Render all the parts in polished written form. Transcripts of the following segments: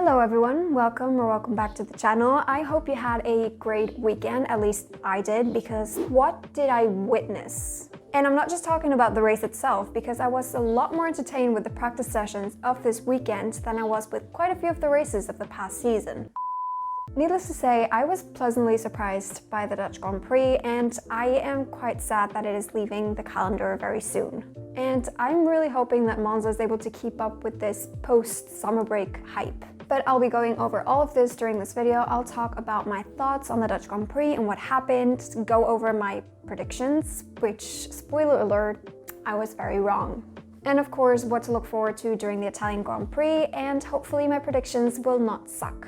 Hello everyone, welcome back to the channel. I hope you had a great weekend, at least I did, because what did I witness? And I'm not just talking about the race itself, because I was a lot more entertained with the practice sessions of this weekend than I was with quite a few of the races of the past season. Needless to say, I was pleasantly surprised by the Dutch Grand Prix, and I am quite sad that it is leaving the calendar very soon. And I'm really hoping that Monza is able to keep up with this post-summer break hype. But I'll be going over all of this during this video. I'll talk about my thoughts on the Dutch Grand Prix and what happened, go over my predictions, which, spoiler alert, I was very wrong. And of course, what to look forward to during the Italian Grand Prix, and hopefully my predictions will not suck.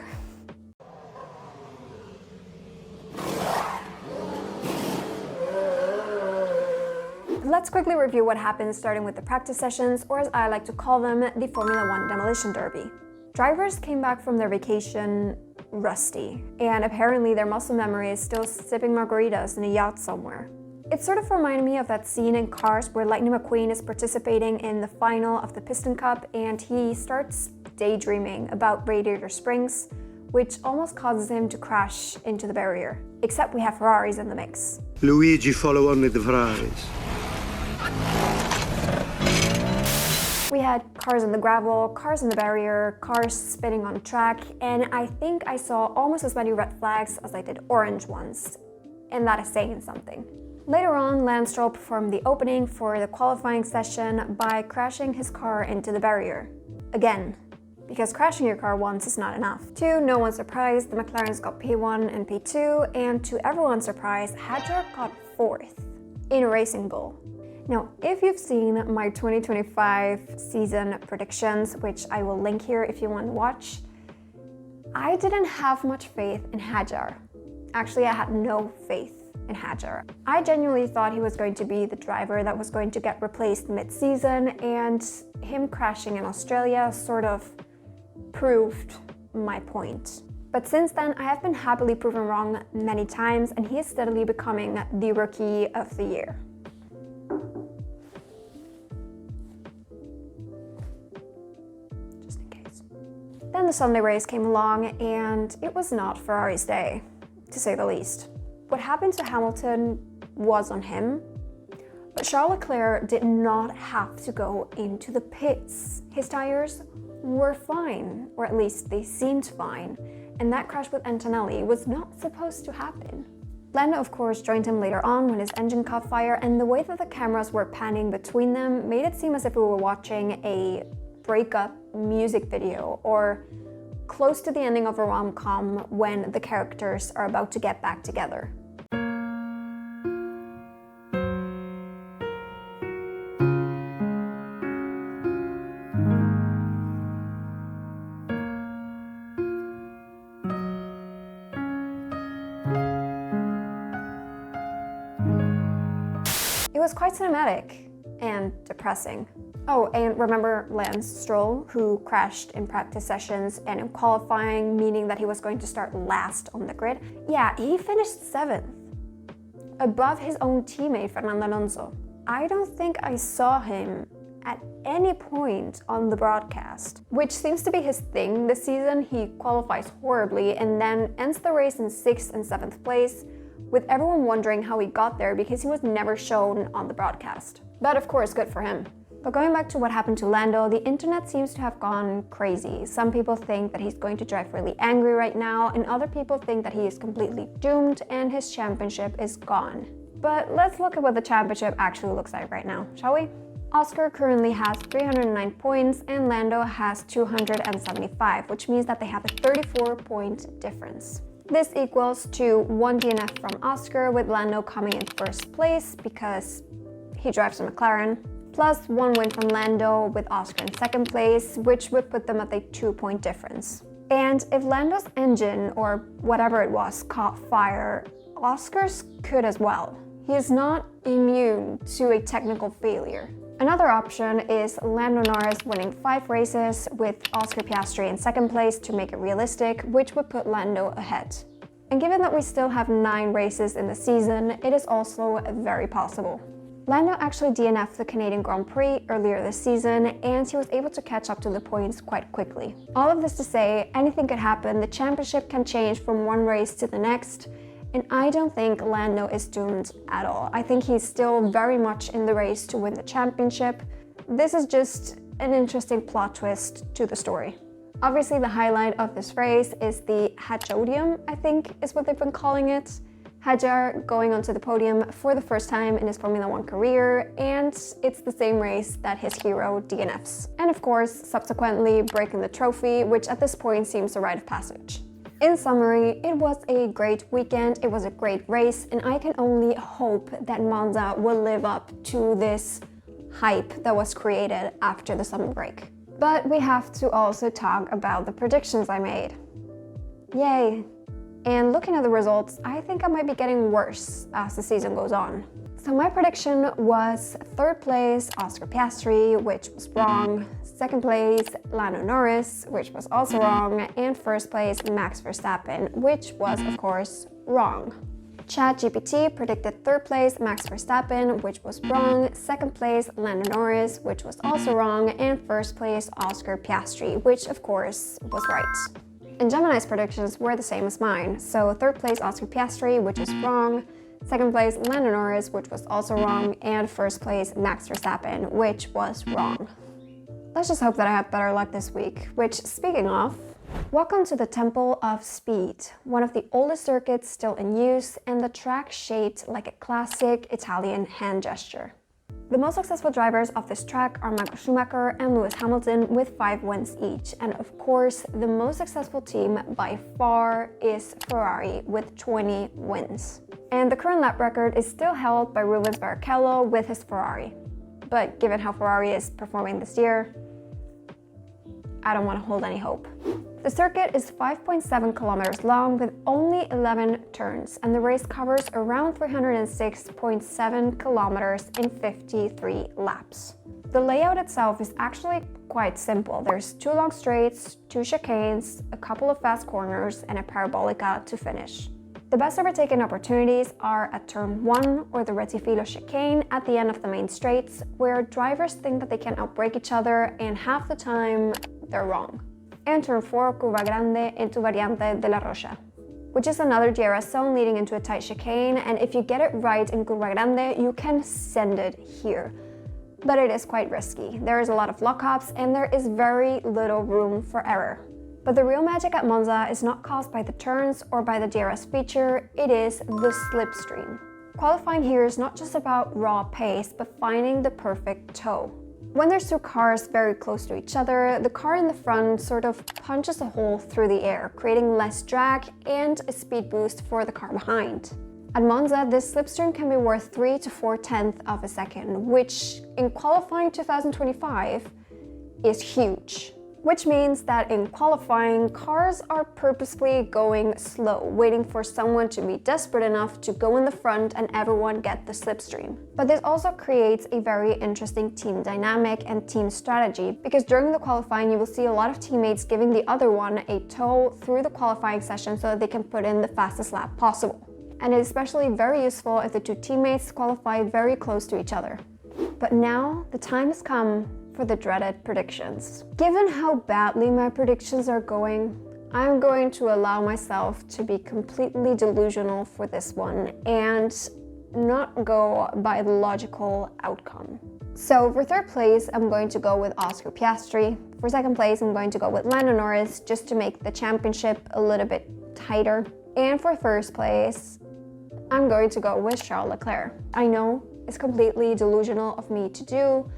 Let's quickly review what happened, starting with the practice sessions, or as I like to call them, the Formula 1 Demolition Derby. Drivers came back from their vacation rusty, and apparently their muscle memory is still sipping margaritas in a yacht somewhere. It sort of reminded me of that scene in Cars where Lightning McQueen is participating in the final of the Piston Cup and he starts daydreaming about radiator springs, which almost causes him to crash into the barrier. Except we have Ferraris in the mix. Luigi follow on with the Ferraris. We had cars in the gravel, cars in the barrier, cars spinning on track, and I think I saw almost as many red flags as I did orange ones. And that is saying something. Later on, Stroll performed the opening for the qualifying session by crashing his car into the barrier. Again, because crashing your car once is not enough. To no one's surprise, the McLarens got P1 and P2, and to everyone's surprise, Hadjar got 4th in a Racing Bull. Now, if you've seen my 2025 season predictions, which I will link here if you want to watch, I didn't have much faith in Hadjar. Actually, I had no faith in Hadjar. I genuinely thought he was going to be the driver that was going to get replaced mid-season, and him crashing in Australia sort of proved my point. But since then, I have been happily proven wrong many times, and he is steadily becoming the Rookie of the Year. Then the Sunday race came along, and it was not Ferrari's day, to say the least. What happened to Hamilton was on him, but Charles Leclerc did not have to go into the pits. His tires were fine, or at least they seemed fine, and that crash with Antonelli was not supposed to happen. Lando, of course, joined him later on when his engine caught fire, and the way that the cameras were panning between them made it seem as if we were watching a breakup music video or close to the ending of a rom-com when the characters are about to get back together. It was quite cinematic and depressing. Oh, and remember Stroll, who crashed in practice sessions and in qualifying, meaning that he was going to start last on the grid? Yeah, he finished 7th, above his own teammate Fernando Alonso. I don't think I saw him at any point on the broadcast, which seems to be his thing this season. He qualifies horribly and then ends the race in 6th and 7th place, with everyone wondering how he got there because he was never shown on the broadcast. But of course, good for him. But going back to what happened to Lando, the internet seems to have gone crazy. Some people think that he's going to drive really angry right now, and other people think that he is completely doomed and his championship is gone. But let's look at what the championship actually looks like right now, shall we? Oscar currently has 309 points and Lando has 275, which means that they have a 34-point difference. This equals to 1 DNF from Oscar, with Lando coming in 1st place because he drives a McLaren, plus 1 win from Lando with Oscar in 2nd place, which would put them at a 2-point difference. And if Lando's engine, or whatever it was, caught fire, Oscar's could as well. He is not immune to a technical failure. Another option is Lando Norris winning 5 races with Oscar Piastri in 2nd place to make it realistic, which would put Lando ahead. And given that we still have 9 races in the season, it is also very possible. Lando actually DNF'd the Canadian Grand Prix earlier this season, and he was able to catch up to the points quite quickly. All of this to say, anything could happen. The championship can change from one race to the next, and I don't think Lando is doomed at all. I think he's still very much in the race to win the championship. This is just an interesting plot twist to the story. Obviously, the highlight of this race is the Hadjar, I think is what they've been calling it. Hadjar going onto the podium for the first time in his Formula 1 career, and it's the same race that his hero DNFs. And of course, subsequently breaking the trophy, which at this point seems a rite of passage. In summary, it was a great weekend, it was a great race, and I can only hope that Monza will live up to this hype that was created after the summer break. But we have to also talk about the predictions I made. Yay! And looking at the results, I think I might be getting worse as the season goes on. So my prediction was 3rd place, Oscar Piastri, which was wrong. 2nd place, Lando Norris, which was also wrong. And 1st place, Max Verstappen, which was, of course, wrong. ChatGPT predicted 3rd place, Max Verstappen, which was wrong. 2nd place, Lando Norris, which was also wrong. And 1st place, Oscar Piastri, which, of course, was right. And Gemini's predictions were the same as mine. So 3rd place, Oscar Piastri, which is wrong. 2nd place, Lando Norris, which was also wrong. And 1st place, Max Verstappen, which was wrong. Let's just hope that I have better luck this week. Which, speaking of, welcome to the Temple of Speed, one of the oldest circuits still in use, and the track shaped like a classic Italian hand gesture. The most successful drivers of this track are Michael Schumacher and Lewis Hamilton with 5 wins each. And of course, the most successful team by far is Ferrari with 20 wins. And the current lap record is still held by Rubens Barrichello with his Ferrari. But given how Ferrari is performing this year, I don't want to hold any hope. The circuit is 5.7 kilometers long with only 11 turns, and the race covers around 306.7 kilometers in 53 laps. The layout itself is actually quite simple. There's 2 long straights, 2 chicanes, a couple of fast corners, and a parabolica to finish. The best overtaking opportunities are at turn 1 or the Retifilo chicane at the end of the main straights, where drivers think that they can outbrake each other, and half the time they're wrong. And turn 4, Curva Grande into Variante de la Rocha, which is another DRS zone leading into a tight chicane, and if you get it right in Curva Grande, you can send it here. But it is quite risky. There is a lot of lockups, and there is very little room for error. But the real magic at Monza is not caused by the turns or by the DRS feature, it is the slipstream. Qualifying here is not just about raw pace, but finding the perfect toe. When there's 2 cars very close to each other, the car in the front sort of punches a hole through the air, creating less drag and a speed boost for the car behind. At Monza, this slipstream can be worth 3 to 4 tenths of a second, which in qualifying 2025 is huge. Which means that in qualifying, cars are purposefully going slow, waiting for someone to be desperate enough to go in the front and everyone get the slipstream. But this also creates a very interesting team dynamic and team strategy, because during the qualifying you will see a lot of teammates giving the other one a tow through the qualifying session so that they can put in the fastest lap possible. And it's especially very useful if the 2 teammates qualify very close to each other. But now the time has come for the dreaded predictions. Given how badly my predictions are going, I'm going to allow myself to be completely delusional for this one and not go by the logical outcome. So for 3rd place, I'm going to go with Oscar Piastri. For 2nd place, I'm going to go with Lando Norris just to make the championship a little bit tighter. And for 1st place, I'm going to go with Charles Leclerc. I know it's completely delusional of me to do,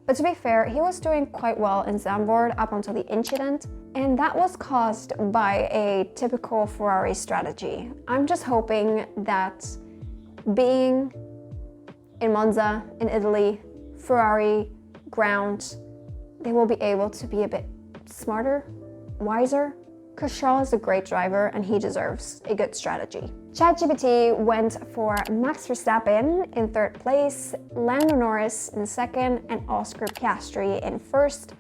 but to be fair, he was doing quite well in Zandvoort up until the incident, and that was caused by a typical Ferrari strategy. I'm just hoping that being in Monza, in Italy, Ferrari ground, they will be able to be a bit smarter, wiser, because Charles is a great driver and he deserves a good strategy. ChatGPT went for Max Verstappen in 3rd place, Lando Norris in 2nd, and Oscar Piastri in 1st.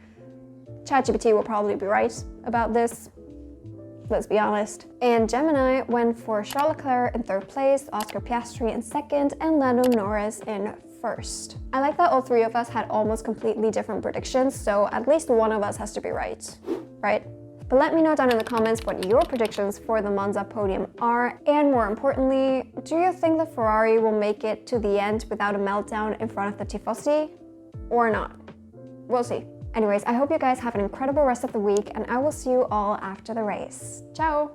ChatGPT will probably be right about this, let's be honest. And Gemini went for Charles Leclerc in 3rd place, Oscar Piastri in 2nd, and Lando Norris in first. I like that all three of us had almost completely different predictions, so at least one of us has to be right? But let me know down in the comments what your predictions for the Monza podium are, and more importantly, do you think that Ferrari will make it to the end without a meltdown in front of the tifosi, or not? We'll see. Anyways, I hope you guys have an incredible rest of the week, and I will see you all after the race. Ciao!